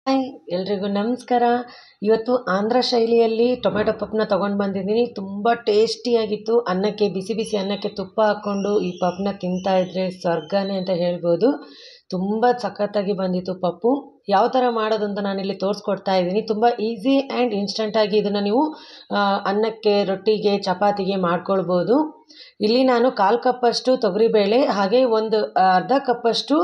Hi ಎಲ್ರಿಗೂ ನಮಸ್ಕಾರ. ಇವತ್ತು ಆಂಧ್ರ ಶೈಲಿಯಲ್ಲಿ ಟೊಮೆಟೊ ಪಪ್ನ ತೊಗೊಂಡು ಬಂದಿದ್ದೀನಿ. ತುಂಬ ಟೇಸ್ಟಿಯಾಗಿತ್ತು. ಅನ್ನಕ್ಕೆ ಬಿಸಿ ಬಿಸಿ ಅನ್ನಕ್ಕೆ ತುಪ್ಪ ಹಾಕ್ಕೊಂಡು ಈ ಪಪ್ನ ತಿಂತಾಯಿದ್ರೆ ಸ್ವರ್ಗನೇ ಅಂತ ಹೇಳ್ಬೋದು. ತುಂಬ ಸಖತ್ತಾಗಿ ಬಂದಿತ್ತು ಪಪ್ಪು. ಯಾವ ಥರ ಮಾಡೋದು ಅಂತ ನಾನಿಲ್ಲಿ ತೋರಿಸ್ಕೊಡ್ತಾ ಇದ್ದೀನಿ. ತುಂಬ ಈಸಿ ಆ್ಯಂಡ್ ಇನ್ಸ್ಟಂಟಾಗಿ ಇದನ್ನು ನೀವು ಅನ್ನಕ್ಕೆ, ರೊಟ್ಟಿಗೆ, ಚಪಾತಿಗೆ ಮಾಡ್ಕೊಳ್ಬೋದು. ಇಲ್ಲಿ ನಾನು 1/4 ಕಪ್ಪಷ್ಟು ತೊಗರಿಬೇಳೆ ಹಾಗೆ ಒಂದು ಅರ್ಧ ಕಪ್ಪಷ್ಟು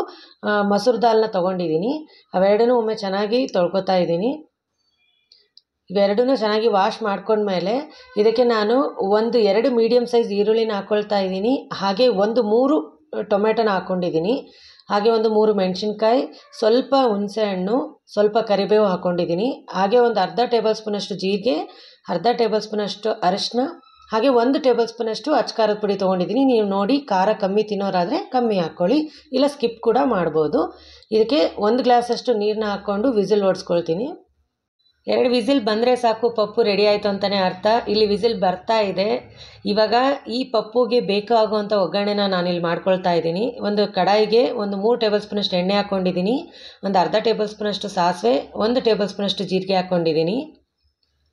ಮಸೂರ್ ದಾಲ್ನ ತೊಗೊಂಡಿದ್ದೀನಿ. ಅವೆರಡನ್ನೂ ಒಮ್ಮೆ ಚೆನ್ನಾಗಿ ತೊಳ್ಕೊತಾ ಇದ್ದೀನಿ. ಇವೆರಡನ್ನೂ ಚೆನ್ನಾಗಿ ವಾಶ್ ಮಾಡ್ಕೊಂಡ್ಮೇಲೆ ಇದಕ್ಕೆ ನಾನು 2 ಮೀಡಿಯಮ್ ಸೈಜ್ ಈರುಳ್ಳಿನ ಹಾಕ್ಕೊಳ್ತಾ ಇದ್ದೀನಿ. ಹಾಗೆ 3 ಟೊಮೆಟೊನ ಹಾಕ್ಕೊಂಡಿದ್ದೀನಿ. ಹಾಗೆ 3 ಮೆಣಸಿನ್ಕಾಯಿ, ಸ್ವಲ್ಪ ಹುಣಸೆಹಣ್ಣು, ಸ್ವಲ್ಪ ಕರಿಬೇವು ಹಾಕ್ಕೊಂಡಿದ್ದೀನಿ. ಹಾಗೆ ಒಂದು ಅರ್ಧ ಟೇಬಲ್ ಸ್ಪೂನಷ್ಟು ಜೀರಿಗೆ, ಅರ್ಧ ಟೇಬಲ್ ಸ್ಪೂನಷ್ಟು ಅರಿಶಿನ, ಹಾಗೆ 1 ಟೇಬಲ್ ಸ್ಪೂನಷ್ಟು ಅಚ್ಚಕಾರದ ಪುಡಿ ತೊಗೊಂಡಿದ್ದೀನಿ. ನೀವು ನೋಡಿ ಖಾರ ಕಮ್ಮಿ ತಿನ್ನೋರಾದರೆ ಕಮ್ಮಿ ಹಾಕ್ಕೊಳ್ಳಿ, ಇಲ್ಲ ಸ್ಕಿಪ್ ಕೂಡ ಮಾಡ್ಬೋದು. ಇದಕ್ಕೆ 1 ಗ್ಲಾಸಷ್ಟು ನೀರನ್ನ ಹಾಕ್ಕೊಂಡು ವಿಸಿಲ್ ಓಡಿಸ್ಕೊಳ್ತೀನಿ. 2 ವಿಸಿಲ್ ಬಂದರೆ ಸಾಕು, ಪಪ್ಪು ರೆಡಿ ಆಯಿತು ಅಂತಲೇ ಅರ್ಥ. ಇಲ್ಲಿ ವಿಸಿಲ್ ಬರ್ತಾ ಇದೆ. ಇವಾಗ ಈ ಪಪ್ಪುಗೆ ಬೇಕಾಗುವಂಥ ಒಗ್ಗರಣೆನ ನಾನಿಲ್ಲಿ ಮಾಡ್ಕೊಳ್ತಾ ಇದ್ದೀನಿ. ಒಂದು ಕಡಾಯಿಗೆ 3 ಟೇಬಲ್ ಸ್ಪೂನಷ್ಟು ಎಣ್ಣೆ ಹಾಕ್ಕೊಂಡಿದ್ದೀನಿ. ಒಂದು ಅರ್ಧ ಟೇಬಲ್ ಸ್ಪೂನಷ್ಟು ಸಾಸಿವೆ, 1 ಟೇಬಲ್ ಸ್ಪೂನಷ್ಟು ಜೀರಿಗೆ ಹಾಕ್ಕೊಂಡಿದ್ದೀನಿ.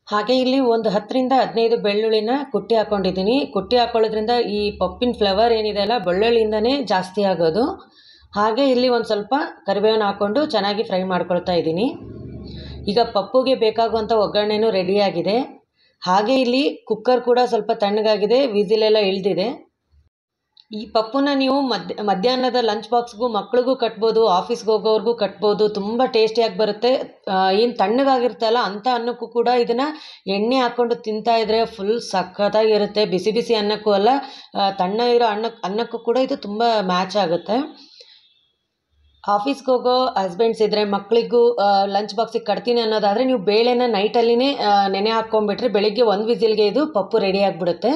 ಹಾಗೆ ಇಲ್ಲಿ ಒಂದು 10 ರಿಂದ 15 ಬೆಳ್ಳುಳ್ಳಿನ ಕುಟ್ಟಿ ಹಾಕ್ಕೊಂಡಿದ್ದೀನಿ. ಕುಟ್ಟಿ ಹಾಕ್ಕೊಳ್ಳೋದ್ರಿಂದ ಈ ಪಪ್ಪಿನ ಫ್ಲೇವರ್ ಏನಿದೆ ಅಲ್ಲ, ಬೆಳ್ಳುಳ್ಳಿಯಿಂದನೇ ಜಾಸ್ತಿ ಆಗೋದು. ಹಾಗೆ ಇಲ್ಲಿ ಒಂದು ಸ್ವಲ್ಪ ಕರಿಬೇವನ್ನ ಹಾಕ್ಕೊಂಡು ಚೆನ್ನಾಗಿ ಫ್ರೈ ಮಾಡ್ಕೊಳ್ತಾ ಇದ್ದೀನಿ. ಈಗ ಪಪ್ಪುಗೆ ಬೇಕಾಗುವಂಥ ಒಗ್ಗರಣೆನೂ ರೆಡಿಯಾಗಿದೆ. ಹಾಗೆ ಇಲ್ಲಿ ಕುಕ್ಕರ್ ಕೂಡ ಸ್ವಲ್ಪ ತಣ್ಣಗಾಗಿದೆ, ವಿಸಿಲೆಲ್ಲ ಇಳಿದಿದೆ. ಈ ಪಪ್ಪುನ ನೀವು ಮಧ್ಯಾಹ್ನದ ಲಂಚ್ ಬಾಕ್ಸ್ಗೂ ಮಕ್ಳಿಗೂ ಕಟ್ಬೋದು, ಆಫೀಸ್ಗೆ ಹೋಗೋವ್ರಿಗೂ ಕಟ್ಬೋದು. ತುಂಬ ಟೇಸ್ಟಿಯಾಗಿ ಬರುತ್ತೆ. ಏನು ತಣ್ಣಗಾಗಿರ್ತಲ್ಲ ಅಂಥ ಅನ್ನಕ್ಕೂ ಕೂಡ ಇದನ್ನು ಎಣ್ಣೆ ಹಾಕ್ಕೊಂಡು ತಿಂತಾಯಿದ್ರೆ ಫುಲ್ ಸಖತ್ತಾಗಿರುತ್ತೆ. ಬಿಸಿ ಬಿಸಿ ಅನ್ನಕ್ಕೂ ಅಲ್ಲ, ತಣ್ಣಗಿರೋ ಅನ್ನಕ್ಕೂ ಕೂಡ ಇದು ತುಂಬ ಮ್ಯಾಚ್ ಆಗುತ್ತೆ. ಆಫೀಸ್ಗೆ ಹೋಗೋ ಹಸ್ಬೆಂಡ್ಸ್ ಇದ್ದರೆ ಮಕ್ಕಳಿಗೂ ಲಂಚ್ ಬಾಕ್ಸಿಗೆ ಕಟ್ತೀನಿ ಅನ್ನೋದಾದರೆ ನೀವು ಬೇಳೆನ ನೈಟಲ್ಲಿನೇ ನೆನೆ ಹಾಕ್ಕೊಂಡ್ಬಿಟ್ರೆ ಬೆಳಿಗ್ಗೆ 1 ವಿಸಿಲ್ಗೆ ಇದು ಪಪ್ಪು ರೆಡಿ ಆಗಿಬಿಡುತ್ತೆ.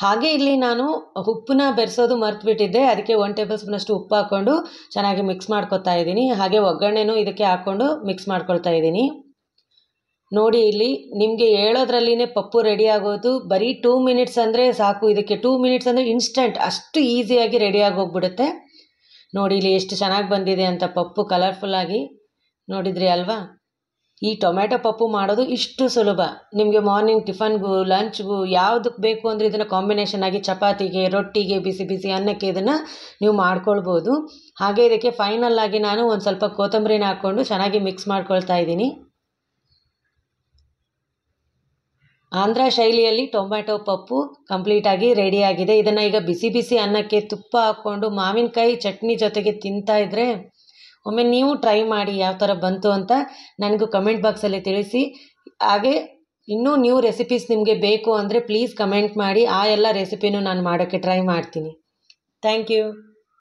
ಹಾಗೆ ಇಲ್ಲಿ ನಾನು ಉಪ್ಪನ್ನ ಬೆರೆಸೋದು ಮರೆತುಬಿಟ್ಟಿದ್ದೆ. ಅದಕ್ಕೆ 1 ಟೇಬಲ್ ಸ್ಪೂನಷ್ಟು ಉಪ್ಪು ಹಾಕ್ಕೊಂಡು ಚೆನ್ನಾಗಿ ಮಿಕ್ಸ್ ಮಾಡ್ಕೊತಾ ಇದ್ದೀನಿ. ಹಾಗೆ ಒಗ್ಗರಣೆನೂ ಇದಕ್ಕೆ ಹಾಕ್ಕೊಂಡು ಮಿಕ್ಸ್ ಮಾಡ್ಕೊಳ್ತಾ ಇದ್ದೀನಿ. ನೋಡಿ, ಇಲ್ಲಿ ನಿಮಗೆ ಹೇಳೋದ್ರಲ್ಲಿನೇ ಪಪ್ಪು ರೆಡಿ ಆಗೋದು. ಬರೀ 2 ಮಿನಿಟ್ಸ್ ಅಂದರೆ ಸಾಕು. ಇದಕ್ಕೆ 2 ಮಿನಿಟ್ಸ್ ಅಂದರೆ ಇನ್ಸ್ಟೆಂಟ್, ಅಷ್ಟು ಈಸಿಯಾಗಿ ರೆಡಿಯಾಗಿ ಹೋಗ್ಬಿಡುತ್ತೆ. ನೋಡಿ ಇಲ್ಲಿ ಎಷ್ಟು ಚೆನ್ನಾಗಿ ಬಂದಿದೆ ಅಂತ ಪಪ್ಪು, ಕಲರ್ಫುಲ್ಲಾಗಿ ನೋಡಿದ್ರಿ ಅಲ್ವಾ. ಈ ಟೊಮೆಟೊ ಪಪ್ಪು ಮಾಡೋದು ಇಷ್ಟು ಸುಲಭ. ನಿಮಗೆ ಮಾರ್ನಿಂಗ್ ಟಿಫನ್ಗೂ ಲಂಚ್ಗೂ ಯಾವುದಕ್ಕೆ ಬೇಕು ಅಂದರೆ ಇದನ್ನು ಕಾಂಬಿನೇಷನ್ ಆಗಿ ಚಪಾತಿಗೆ, ರೊಟ್ಟಿಗೆ, ಬಿಸಿ ಬಿಸಿ ಅನ್ನಕ್ಕೆ ಇದನ್ನು ನೀವು ಮಾಡ್ಕೊಳ್ಬೋದು. ಹಾಗೆ ಇದಕ್ಕೆ ಫೈನಲ್ ಆಗಿ ನಾನು ಒಂದು ಸ್ವಲ್ಪ ಕೊತ್ತಂಬರಿನ ಹಾಕ್ಕೊಂಡು ಚೆನ್ನಾಗಿ ಮಿಕ್ಸ್ ಮಾಡ್ಕೊಳ್ತಾ ಇದ್ದೀನಿ. ಆಂಧ್ರ ಶೈಲಿಯಲ್ಲಿ ಟೊಮೆಟೊ ಪಪ್ಪು ಕಂಪ್ಲೀಟಾಗಿ ರೆಡಿಯಾಗಿದೆ. ಇದನ್ನು ಈಗ ಬಿಸಿ ಬಿಸಿ ಅನ್ನಕ್ಕೆ ತುಪ್ಪ ಹಾಕ್ಕೊಂಡು ಮಾವಿನಕಾಯಿ ಚಟ್ನಿ ಜೊತೆಗೆ ತಿಂತಾಯಿದ್ರೆ ಒಮ್ಮೆ ನೀವು ಟ್ರೈ ಮಾಡಿ ಯಾವ ಥರ ಬಂತು ಅಂತ ನನಗೂ ಕಮೆಂಟ್ ಬಾಕ್ಸಲ್ಲಿ ತಿಳಿಸಿ. ಹಾಗೆ ಇನ್ನೂ ನ್ಯೂ ರೆಸಿಪೀಸ್ ನಿಮಗೆ ಬೇಕು ಅಂದರೆ ಪ್ಲೀಸ್ ಕಮೆಂಟ್ ಮಾಡಿ. ಆ ಎಲ್ಲ ರೆಸಿಪಿನೂ ನಾನು ಮಾಡೋಕ್ಕೆ ಟ್ರೈ ಮಾಡ್ತೀನಿ. Thank you.